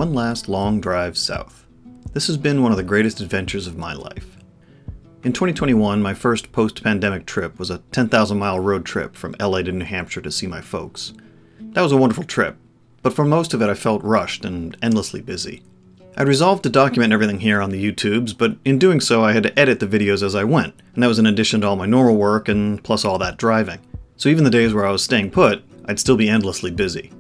one last long drive south. This has been one of the greatest adventures of my life. In 2021, my first post-pandemic trip was a 10,000-mile road trip from LA to New Hampshire to see my folks. That was a wonderful trip, but for most of it I felt rushed and endlessly busy. I'd resolved to document everything here on the YouTubes, but in doing so I had to edit the videos as I went, and that was in addition to all my normal work and plus all that driving. So even the days where I was staying put, I'd still be endlessly busy.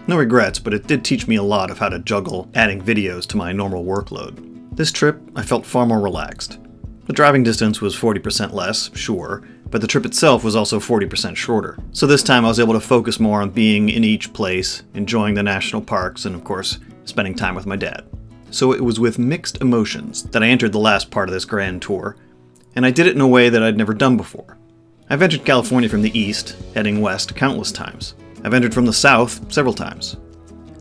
No regrets, but it did teach me a lot of how to juggle adding videos to my normal workload. This trip, I felt far more relaxed. The driving distance was 40% less, sure, but the trip itself was also 40% shorter. So this time I was able to focus more on being in each place, enjoying the national parks, and of course, spending time with my dad. So it was with mixed emotions that I entered the last part of this grand tour, and I did it in a way that I'd never done before. I've entered California from the east, heading west countless times. I've entered from the south several times.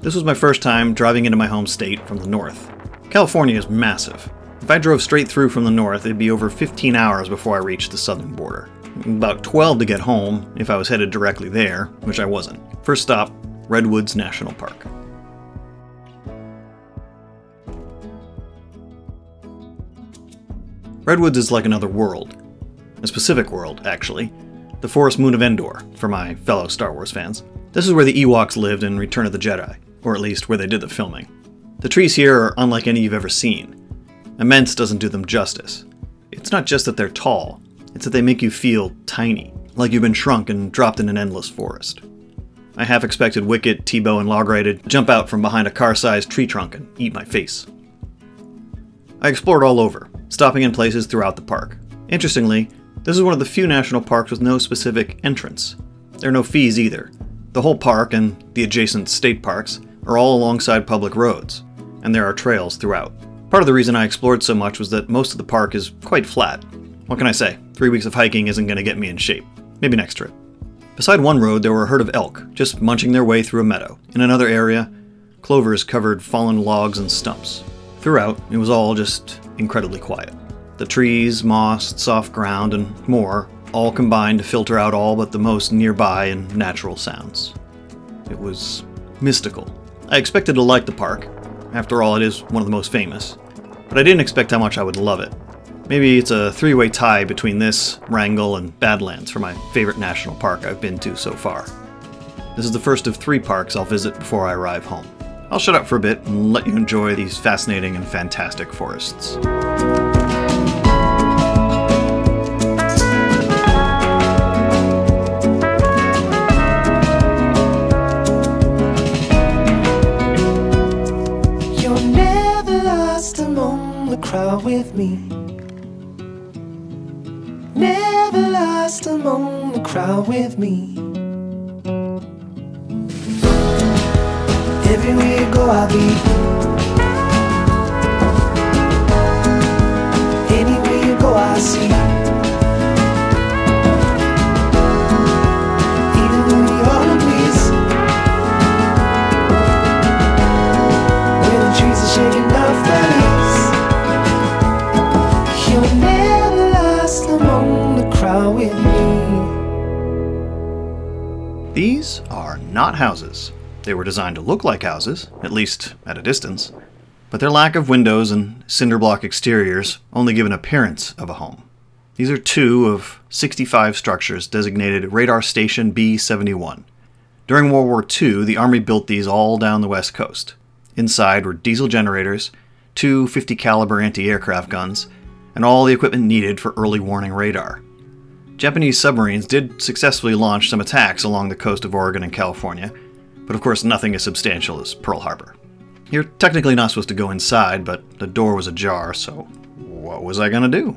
This was my first time driving into my home state from the north. California is massive. If I drove straight through from the north, it'd be over 15 hours before I reached the southern border. About 12 to get home if I was headed directly there, which I wasn't. First stop, Redwoods National Park. Redwoods is like another world. A specific world, actually. The forest moon of Endor, for my fellow Star Wars fans. This is where the Ewoks lived in Return of the Jedi, or at least where they did the filming. The trees here are unlike any you've ever seen. Immense doesn't do them justice. It's not just that they're tall, it's that they make you feel tiny, like you've been shrunk and dropped in an endless forest. I half expected Wicket, T-Bow, and Logray to jump out from behind a car-sized tree trunk and eat my face. I explored all over, stopping in places throughout the park. Interestingly, this is one of the few national parks with no specific entrance. There are no fees either. The whole park and the adjacent state parks are all alongside public roads, and there are trails throughout. Part of the reason I explored so much was that most of the park is quite flat. What can I say? 3 weeks of hiking isn't going to get me in shape. Maybe next trip. Beside one road there were a herd of elk, just munching their way through a meadow. In another area, clovers covered fallen logs and stumps. Throughout, it was all just incredibly quiet. The trees, moss, soft ground, and more all combined to filter out all but the most nearby and natural sounds. It was mystical. I expected to like the park. After all, it is one of the most famous. But I didn't expect how much I would love it. Maybe it's a three-way tie between this, Wrangell, and Badlands for my favorite national park I've been to so far. This is the first of 3 parks I'll visit before I arrive home. I'll shut up for a bit and let you enjoy these fascinating and fantastic forests. Crowd with me, never lost among the crowd with me. Everywhere you go I'll be, anywhere you go I'll see. Even in the autumn breeze, when the trees are shaking off their leaves. You're never lost among the crowd with me. These are not houses. They were designed to look like houses, at least at a distance, but their lack of windows and cinder block exteriors only give an appearance of a home. These are 2 of 65 structures designated Radar Station B-71. During World War II, the Army built these all down the west coast. Inside were diesel generators, 2 50 caliber anti-aircraft guns, and all the equipment needed for early warning radar. Japanese submarines did successfully launch some attacks along the coast of Oregon and California, but of course nothing as substantial as Pearl Harbor. You're technically not supposed to go inside, but the door was ajar, so what was I gonna do?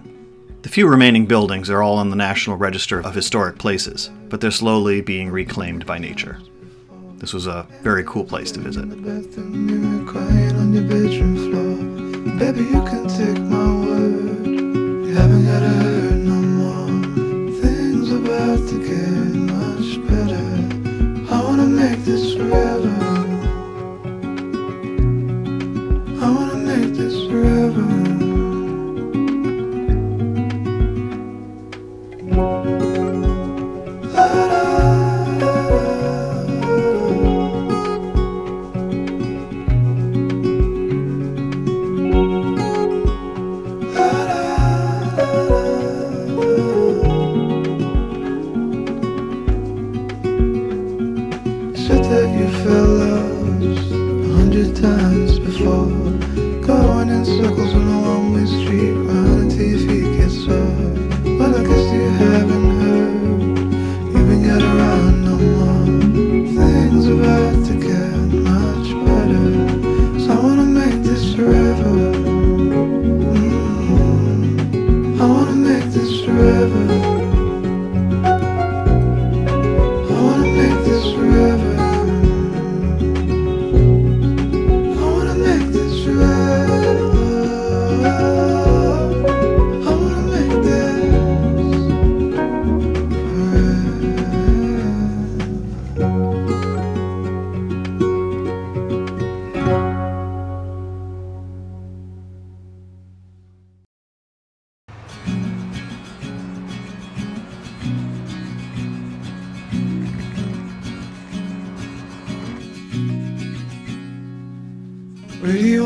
The few remaining buildings are all on the National Register of Historic Places, but they're slowly being reclaimed by nature. This was a very cool place to visit. Baby, you can take my word. You haven't gotta hurt no more. Things are about to get much better. I wanna make this forever. I wanna make this forever.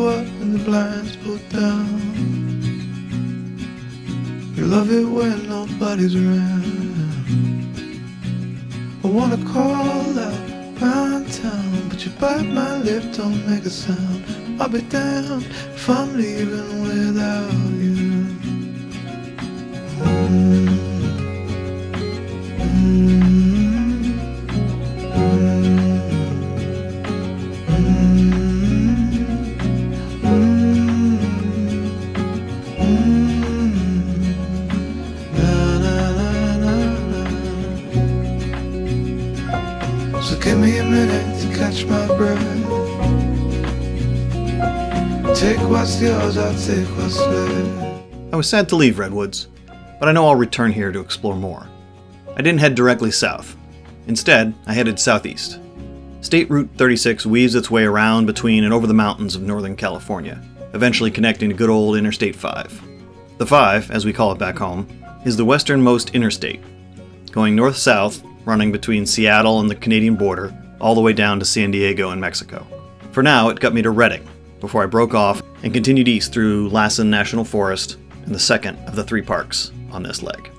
up and the blinds pulled down. You love it when nobody's around. I wanna call out round town, but you bite my lip, don't make a sound. I'll be damned if I'm leaving without you. So give me a minute to catch my breath. Take what's yours, I'll take what's left. I was sad to leave Redwoods, but I know I'll return here to explore more. I didn't head directly south. Instead, I headed southeast. State Route 36 weaves its way around between and over the mountains of Northern California, eventually connecting to good old Interstate 5. The 5, as we call it back home, is the westernmost interstate, going north-south, running between Seattle and the Canadian border, all the way down to San Diego in Mexico. For now, it got me to Redding, before I broke off and continued east through Lassen National Forest and the second of the 3 parks on this leg.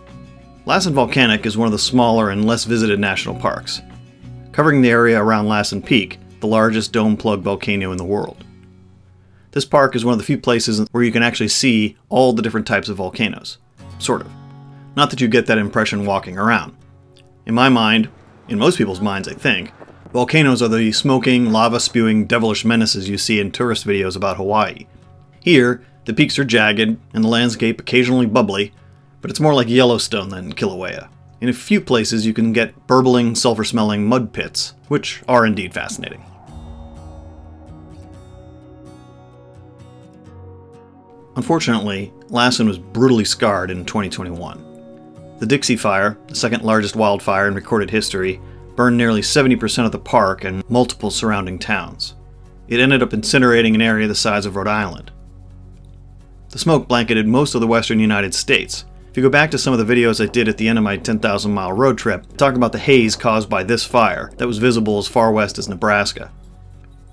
Lassen Volcanic is one of the smaller and less visited national parks, covering the area around Lassen Peak, the largest dome-plug volcano in the world. This park is one of the few places where you can actually see all the different types of volcanoes. Sort of. Not that you get that impression walking around. In my mind, in most people's minds I think, volcanoes are the smoking, lava-spewing, devilish menaces you see in tourist videos about Hawaii. Here, the peaks are jagged and the landscape occasionally bubbly, but it's more like Yellowstone than Kilauea. In a few places you can get burbling, sulfur-smelling mud pits, which are indeed fascinating. Unfortunately, Lassen was brutally scarred in 2021. The Dixie Fire, the second largest wildfire in recorded history, burned nearly 70% of the park and multiple surrounding towns. It ended up incinerating an area the size of Rhode Island. The smoke blanketed most of the western United States. If you go back to some of the videos I did at the end of my 10,000-mile road trip, I talk about the haze caused by this fire that was visible as far west as Nebraska.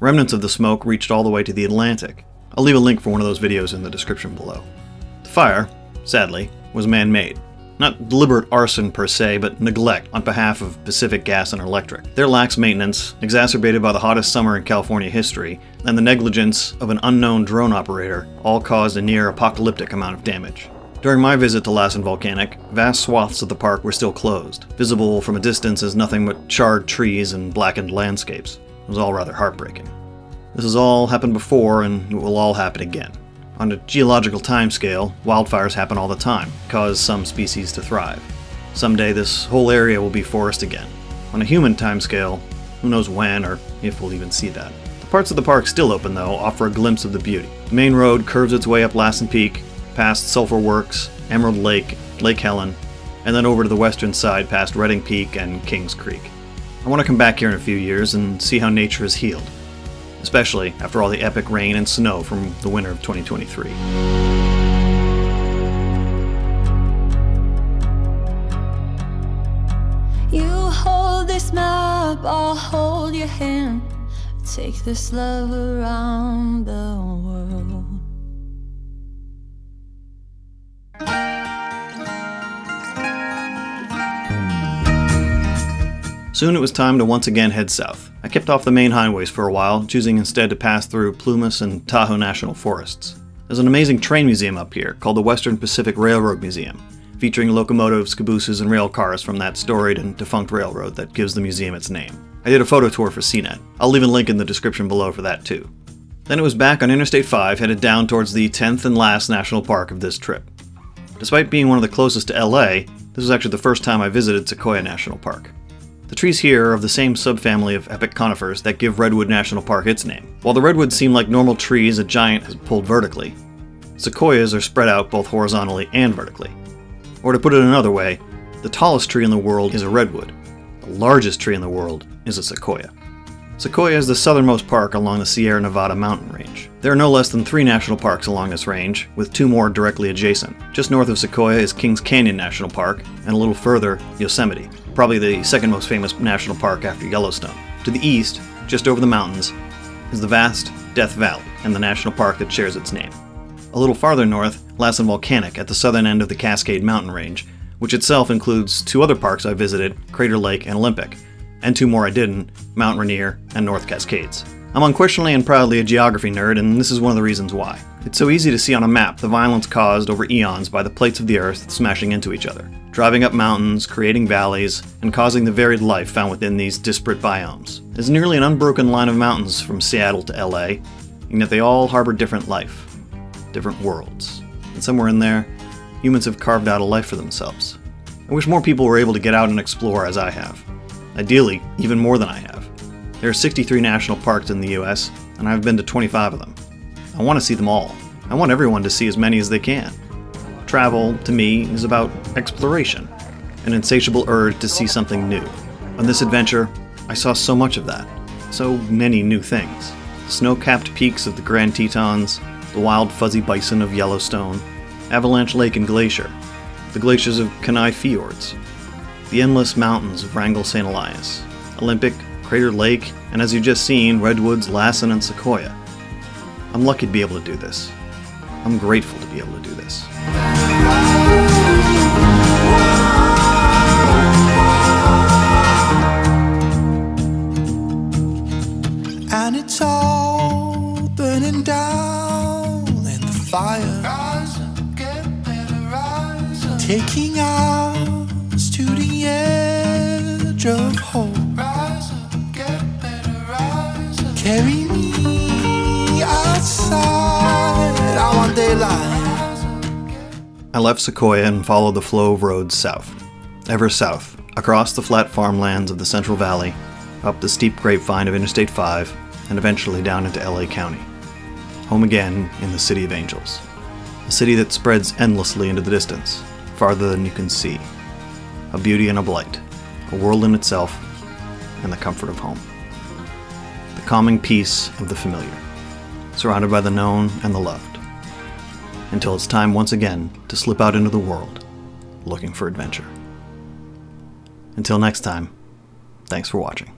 Remnants of the smoke reached all the way to the Atlantic. I'll leave a link for one of those videos in the description below. The fire, sadly, was man-made. Not deliberate arson per se, but neglect on behalf of Pacific Gas and Electric. Their lax maintenance, exacerbated by the hottest summer in California history, and the negligence of an unknown drone operator, all caused a near-apocalyptic amount of damage. During my visit to Lassen Volcanic, vast swaths of the park were still closed, visible from a distance as nothing but charred trees and blackened landscapes. It was all rather heartbreaking. This has all happened before, and it will all happen again. On a geological timescale, wildfires happen all the time, cause some species to thrive. Someday this whole area will be forest again. On a human timescale, who knows when or if we'll even see that. The parts of the park still open though offer a glimpse of the beauty. The main road curves its way up Lassen Peak, past Sulphur Works, Emerald Lake, Lake Helen, and then over to the western side past Redding Peak and Kings Creek. I want to come back here in a few years and see how nature has healed, especially after all the epic rain and snow from the winter of 2023. You hold this map, I'll hold your hand. Take this love around the world. Soon it was time to once again head south. I kept off the main highways for a while, choosing instead to pass through Plumas and Tahoe National Forests. There's an amazing train museum up here called the Western Pacific Railroad Museum, featuring locomotives, cabooses, and rail cars from that storied and defunct railroad that gives the museum its name. I did a photo tour for CNET. I'll leave a link in the description below for that too. Then it was back on Interstate 5, headed down towards the 10th and last national park of this trip. Despite being one of the closest to LA, this was actually the first time I visited Sequoia National Park. The trees here are of the same subfamily of epic conifers that give Redwood National Park its name. While the redwoods seem like normal trees a giant has pulled vertically, sequoias are spread out both horizontally and vertically. Or to put it another way, the tallest tree in the world is a redwood. The largest tree in the world is a sequoia. Sequoia is the southernmost park along the Sierra Nevada mountain range. There are no less than 3 national parks along this range, with 2 more directly adjacent. Just north of Sequoia is Kings Canyon National Park, and a little further, Yosemite, probably the second most famous national park after Yellowstone. To the east, just over the mountains, is the vast Death Valley, and the national park that shares its name. A little farther north, Lassen Volcanic at the southern end of the Cascade Mountain Range, which itself includes 2 other parks I visited, Crater Lake and Olympic, and 2 more I didn't, Mount Rainier and North Cascades. I'm unquestionably and proudly a geography nerd, and this is one of the reasons why. It's so easy to see on a map the violence caused over eons by the plates of the Earth smashing into each other, driving up mountains, creating valleys, and causing the varied life found within these disparate biomes. There's nearly an unbroken line of mountains from Seattle to LA, and yet they all harbor different life, different worlds. And somewhere in there, humans have carved out a life for themselves. I wish more people were able to get out and explore as I have. Ideally, even more than I have. There are 63 national parks in the US, and I've been to 25 of them. I want to see them all. I want everyone to see as many as they can. Travel, to me, is about exploration, an insatiable urge to see something new. On this adventure, I saw so much of that. So many new things. The snow-capped peaks of the Grand Tetons, the wild fuzzy bison of Yellowstone, Avalanche Lake and Glacier, the glaciers of Kenai Fjords, the endless mountains of Wrangell St. Elias, Olympic, Crater Lake, and as you've just seen, Redwoods, Lassen, and Sequoia. I'm lucky to be able to do this. I'm grateful to be able to do this. And it's all burning down in the fire. Rise up, get better, rise up. Taking us to the edge of hope. Rise up, get better, rise up. Carry me outside. I want daylight. I left Sequoia and followed the flow of roads south, ever south, across the flat farmlands of the Central Valley, up the steep grapevine of Interstate 5, and eventually down into LA County. Home again in the City of Angels. A city that spreads endlessly into the distance, farther than you can see. A beauty and a blight, a world in itself, and the comfort of home. The calming peace of the familiar, surrounded by the known and the loved. Until it's time once again to slip out into the world, looking for adventure. Until next time, thanks for watching.